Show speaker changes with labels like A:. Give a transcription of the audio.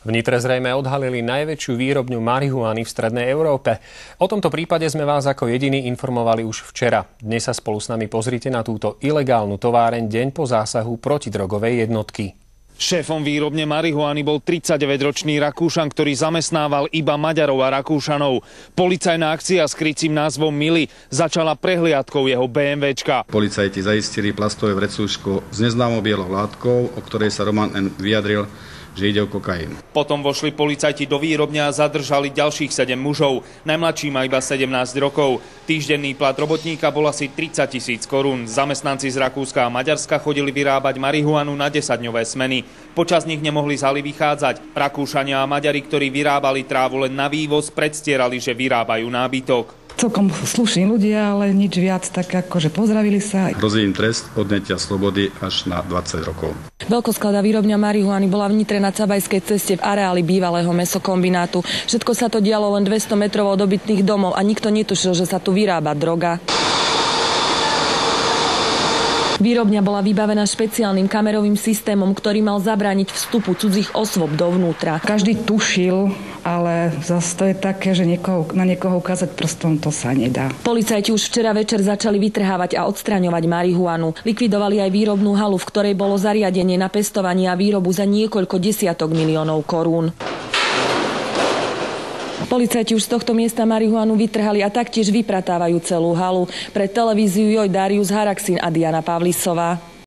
A: V Nitre zrejme odhalili najväčšiu výrobňu marihuany v strednej Európe. O tomto prípade sme vás ako jediní informovali už včera. Dnes sa spolu s nami pozrite na túto ilegálnu továreň deň po zásahu protidrogovej jednotky.
B: Šéfom výrobne marihuany bol 39-ročný Rakúšan, ktorý zamestnával iba Maďarov a Rakúšanov. Policajná akcia s krycím názvom Mili začala prehliadkou jeho BMWčka.
C: Policajti zaistili plastové vrecúško s neznámou bielou látkou, o ktorej sa Roman N. vyjadril, že ide o kokain.
B: Potom vošli policajti do výrobne a zadržali ďalších 7 mužov. Najmladší má iba 17 rokov. Týždenný plat robotníka bol asi 30 000 korún. Zamestnanci z Rakúska a Maďarska chodili vyrábať marihuanu na 10-dňové smeny. Počas nich nemohli z haly vychádzať. Rakúšania a Maďari, ktorí vyrábali trávu len na vývoz, predstierali, že vyrábajú nábytok.
D: Celkom slušní ľudia, ale nič viac, tak akože pozdravili sa.
C: Hrozí im trest odňatia slobody až na 20 rokov.
D: Veľkoskladá výrobňa marihuany bola v Nitre na Cabajskej ceste v areáli bývalého mäsokombinátu. Všetko sa to dialo len 200 metrov od obytných domov a nikto netušil, že sa tu vyrába droga. Výrobňa bola vybavená špeciálnym kamerovým systémom, ktorý mal zabrániť vstupu cudzích osôb dovnútra.
E: Každý tušil, ale zase to je také, že na niekoho ukázať prstom to sa nedá.
D: Policajti už včera večer začali vytrhávať a odstraňovať marihuanu. Likvidovali aj výrobnú halu, v ktorej bolo zariadenie na pestovanie a výrobu za niekoľko desiatok miliónov korún. Policajti už z tohto miesta marihuanu vytrhali a taktiež vypratávajú celú halu. Pre televíziu Joj Darius Haraxin a Diana Pavlisová.